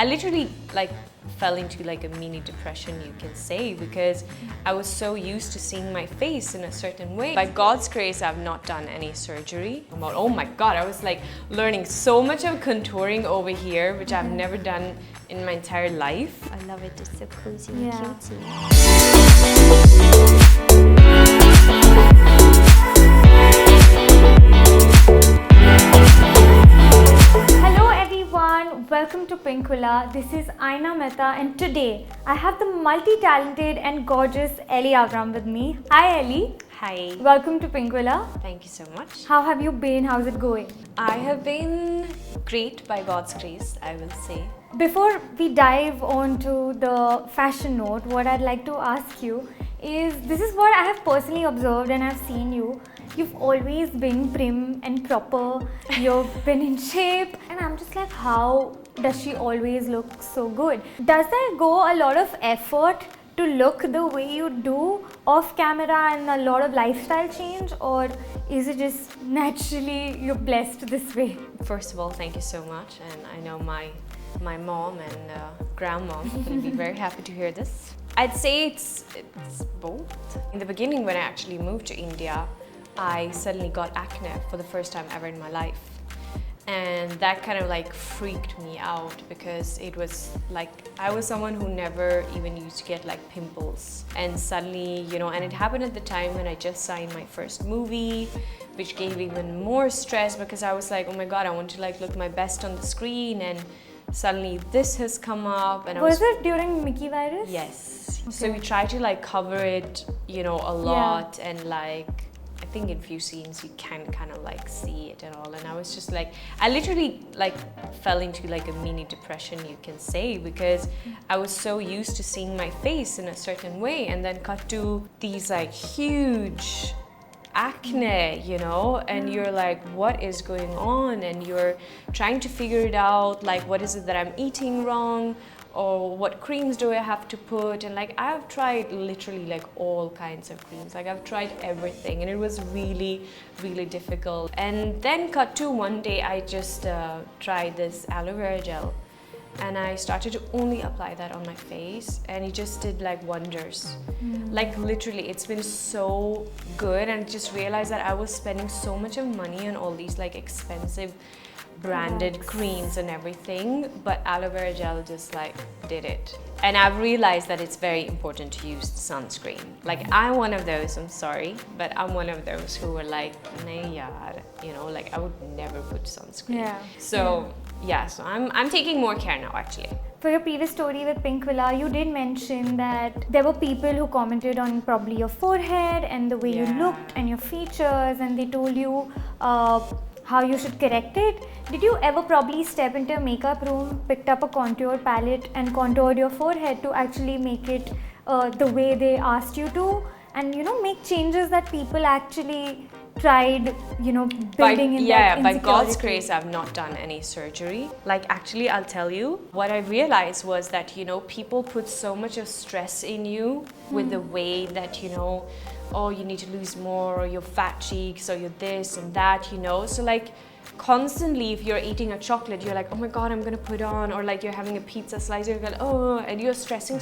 I literally like fell into like a mini depression, you can say, because I was so used to seeing my face in a certain way. By God's grace, I've not done any surgery. Oh my God, I was like learning so much of contouring over here, which I've never done in my entire life. I love it, it's so cozy and cutesy. Welcome to Pinkvilla. This is Aina Mehta, and today I have the multi-talented and gorgeous Elli AvrRam with me. Hi Elli. Hi. Welcome to Pinkvilla. Thank you so much. How have you been? How's it going? I have been great by God's grace, I will say. Before we dive on to the fashion note, what I'd like to ask you is, this is what I have personally observed and I've seen you. You've always been prim and proper, you've been in shape, and I'm just like, how does she always look so good? Does there go a lot of effort to look the way you do off camera and a lot of lifestyle change, or is it just naturally you're blessed this way? First of all, thank you so much, and I know my mom and grandmom will be very happy to hear this. I'd say it's both. In the beginning, when I actually moved to India, I suddenly got acne for the first time ever in my life. And that kind of like freaked me out, because it was like, I was someone who never even used to get like pimples. And suddenly, and it happened at the time when I just signed my first movie, which gave even more stress, because I was like, oh my God, I want to like look my best on the screen, and suddenly this has come up. And was it during Mickey virus? Yes. Okay. So we try to like cover it, a lot, and like, I think in few scenes you can kind of like see it and all, and I was just like, I literally like fell into like a mini depression, you can say, because I was so used to seeing my face in a certain way, and then cut to these like huge acne, and you're like, what is going on? And you're trying to figure it out, like, what is it that I'm eating wrong, or what creams do I have to put? And like, I've tried literally like all kinds of creams, like I've tried everything, and it was really, really difficult. And then cut to one day, I just tried this aloe vera gel, and I started to only apply that on my face, and it just did like wonders. Like literally, it's been so good, and just realized that I was spending so much of money on all these like expensive branded creams and everything, but aloe vera gel just like did it. And I've realized that it's very important to use sunscreen. Like, I'm one of those, I'm sorry, but I'm one of those who were like, nahi yaar, like I would never put sunscreen. So I'm taking more care now, actually. For your previous story with Pinkvilla, you did mention that there were people who commented on probably your forehead and the way you looked and your features, and they told you how you should correct it. Did you ever probably step into a makeup room, picked up a contour palette and contoured your forehead to actually make it the way they asked you to, and make changes that people actually tried, building in that insecurity? By God's grace, I've not done any surgery. Like, actually, I'll tell you, what I realized was that, people put so much of stress in you with the way that, oh, you need to lose more, or your fat cheeks, or you're this and that, So like, constantly, if you're eating a chocolate, you're like, oh my God, I'm gonna put on, or like you're having a pizza slice, you're like, oh, and you're stressing,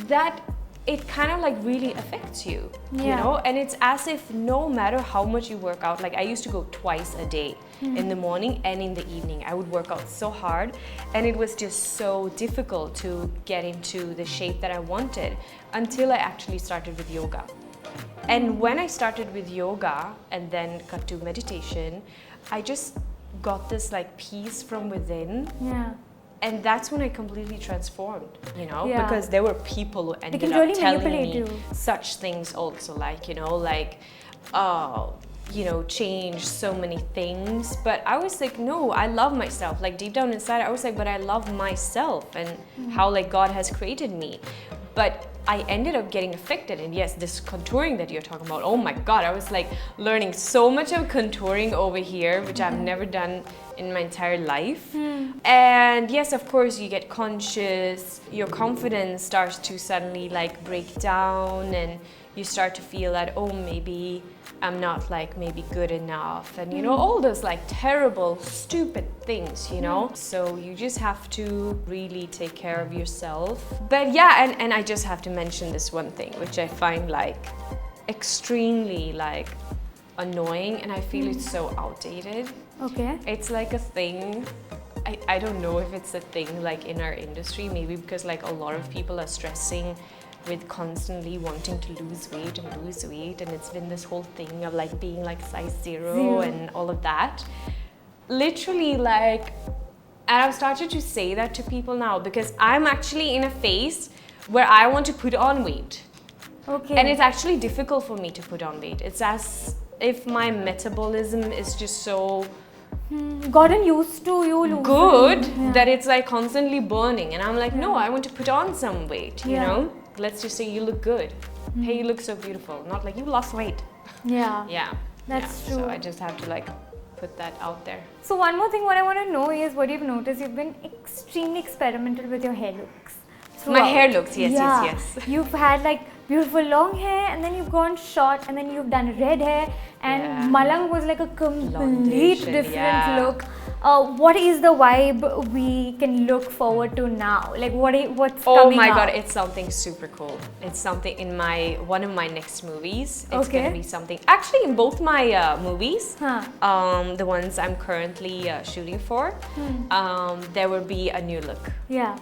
that it kind of like really affects you, and it's as if no matter how much you work out, like I used to go twice a day, in the morning and in the evening. I would work out so hard, and it was just so difficult to get into the shape that I wanted, until I actually started with yoga. And when I started with yoga and then cut to meditation, I just got this like peace from within. And that's when I completely transformed, because there were people who ended up really telling manipulate me you. such things also, like, change so many things. But I was like, no, I love myself. Like, deep down inside, I was like, but I love myself and how like God has created me. But I ended up getting affected, and yes, this contouring that you're talking about, oh my God, I was like learning so much of contouring over here, which I've never done in my entire life. And yes, of course, you get conscious, your confidence starts to suddenly like break down, and you start to feel that, oh, maybe I'm not like maybe good enough, and you know, all those like terrible, stupid things, you know. So you just have to really take care of yourself. But yeah, and I just have to mention this one thing, which I find like extremely like annoying, and I feel it's so outdated. Okay. It's like a thing. I don't know if it's a thing like in our industry, maybe because like a lot of people are stressing with constantly wanting to lose weight, and it's been this whole thing of like being like size zero and all of that. Literally like, and I've started to say that to people now because I'm actually in a phase where I want to put on weight. Okay. And it's actually difficult for me to put on weight. It's as if my metabolism is just so gotten used to you losing. Good that it's like constantly burning, and I'm like, no, I want to put on some weight, you know. Let's just say you look good. Hey, you look so beautiful, not like you lost weight. Yeah, that's true. So I just have to like put that out there. So one more thing what I want to know is what you've noticed. You've been extremely experimental with your hair looks. My hair looks, yes. You've had like beautiful long hair, and then you've gone short, and then you've done red hair, and Malang was like a complete different look. What is the vibe we can look forward to now? Like what's coming Oh my up? god, it's something super cool. It's something in one of my next movies. It's gonna be something actually in both my movies. The ones I'm currently shooting for. There will be a new look.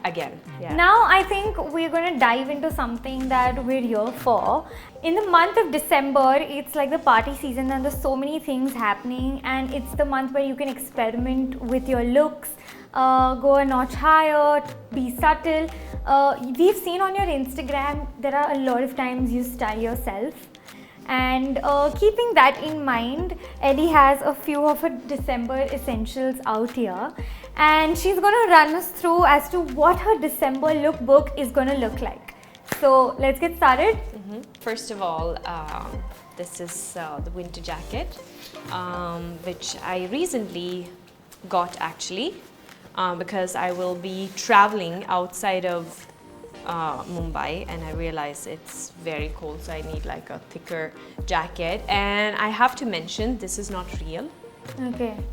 Again. Now I think we're going to dive into something that we're here for. In the month of December, it's like the party season, and there's so many things happening, and it's the month where you can experiment with your looks, go a notch higher, be subtle. We've seen on your Instagram there are a lot of times you style yourself. And keeping that in mind, Elli has a few of her December essentials out here, and she's going to run us through as to what her December lookbook is going to look like. So let's get started. First of all, this is the winter jacket, which I recently got actually because I will be traveling outside of Mumbai, and I realize it's very cold, so I need like a thicker jacket. And I have to mention, this is not real.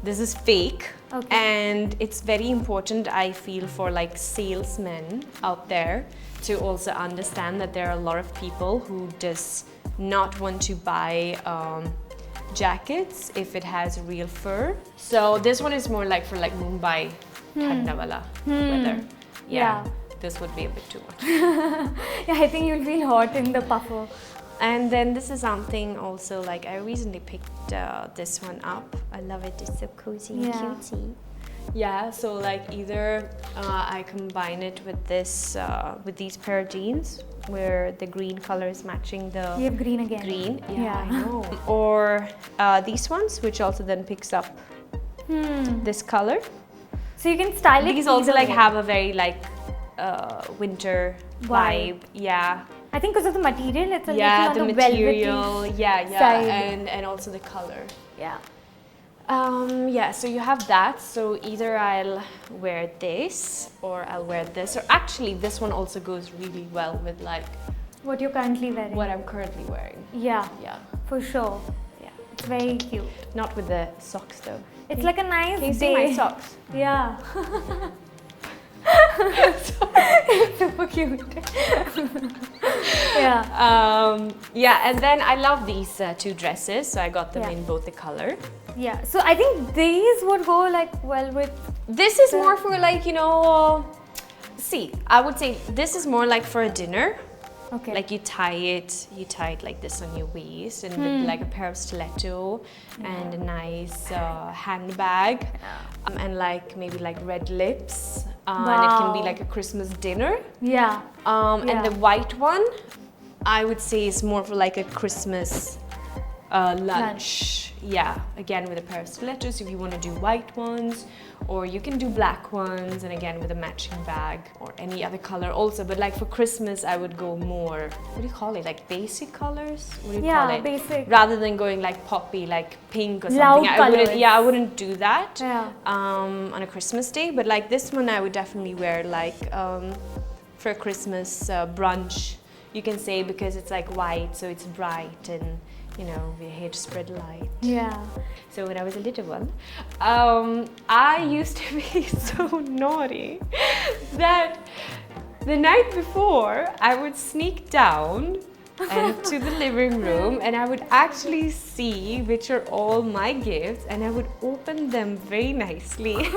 This is fake. And it's very important, I feel, for like salesmen out there to also understand that there are a lot of people who does not want to buy jackets if it has real fur. So this one is more like for like Mumbai thanda wala weather. This would be a bit too much. I think you'll feel hot in the puffer. And then this is something also like I recently picked this one up. I love it. It's so cozy and cutesy. Yeah, so like either I combine it with this with these pair of jeans where the green color is matching the you have green again. I know. Or these ones, which also then picks up this color. So you can style it. These also like have a very like winter vibe. I think because of the material, it's a little on the the material, side. and also the color. So you have that. So either I'll wear this or I'll wear this, or actually this one also goes really well with like what you're currently wearing. What I'm currently wearing. Yeah, for sure. Yeah, it's very cute. Not with the socks though. It's like a nice Can you day. see my socks? Yeah. It's super cute. And then I love these two dresses, so I got them in both the color. So I think these would go like well with this is more for like, you know, see, I would say this is more like for a dinner. Like you tie it like this on your waist, and with like a pair of stiletto and a nice handbag, and like maybe like red lips, and it can be like a Christmas dinner. And the white one, I would say, is more for like a Christmas lunch. Again with a pair of stilettos if you want to do white ones, or you can do black ones, and again with a matching bag or any other color also. But like for Christmas, I would go more, what do you call it, like basic colors? What do you call it? Basic. Rather than going like poppy, like pink or Loud something. I wouldn't do that on a Christmas day. But like this one, I would definitely wear like for a Christmas brunch. you can say because it's like white, so it's bright, and you know, we're here to spread light. Yeah. So when I was a little one, I used to be so naughty that the night before I would sneak down and to the living room, and I would actually see which are all my gifts, and I would open them very nicely.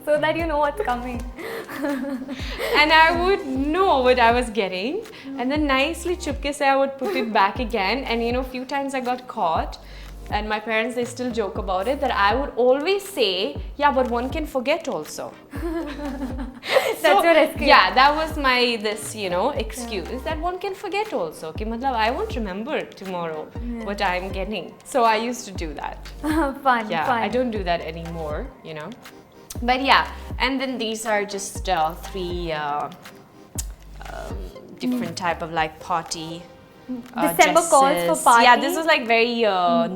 So that you know what's coming. And I would know what I was getting, and then nicely chupke se I would put it back again. And you know, a few times I got caught, and my parents, they still joke about it, that I would always say, yeah, but one can forget also. That's your excuse. Yeah, that was my you know, excuse, that one can forget also. Ki matlab, I won't remember tomorrow what I'm getting. So I used to do that. Fun. Yeah, fun. I don't do that anymore, you know. But yeah, and then these are just 3 different type of like party December calls for party. Yeah, this was like very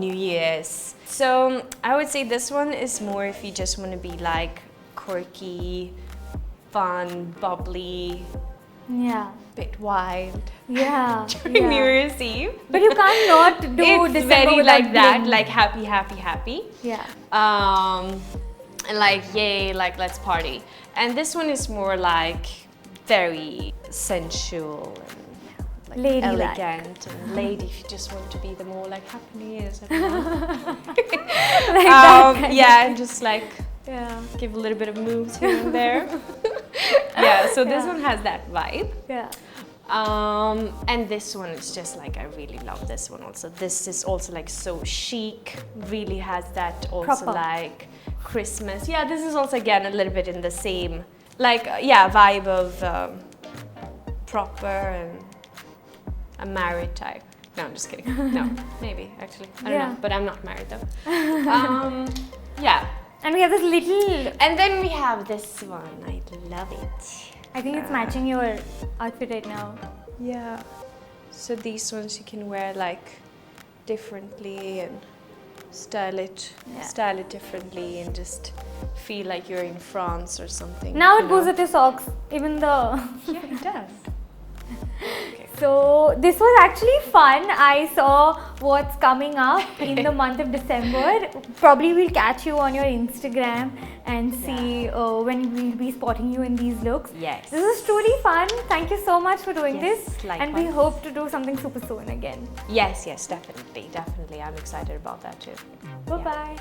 New Year's. So I would say this one is more if you just want to be like quirky, fun, bubbly, Yeah. bit wild. Yeah. During New Year's Eve. But you can't not do It's December very without like that, bling. like happy, happy, happy. Yeah. And like yay, like let's party. And this one is more like very sensual and like Ladylike. elegant and lady. If you just want to be the more like happy New Year's, yeah, and just like give a little bit of moves here and there. Yeah, so this one has that vibe. Yeah. And this one is just like, I really love this one also. This is also like so chic, really has that also Proper. like Christmas. Yeah, this is also again a little bit in the same like vibe of proper and a married type. No, I'm just kidding. No, maybe actually. I don't know, but I'm not married though. Yeah. And we have this little. And then we have this one. I love it. I think it's matching your outfit right now. Yeah. So these ones you can wear like differently and style it differently and just feel like you're in France or something. Now you it goes know? with your socks, even the. Yeah, it does. Okay. So this was actually fun. I saw what's coming up in the month of December. Probably we'll catch you on your Instagram and see when we'll be spotting you in these looks. Yes. This is truly fun. Thank you so much for doing Yes, this. likewise. And we hope to do something super soon again. Yes, definitely. I'm excited about that too. Bye-bye.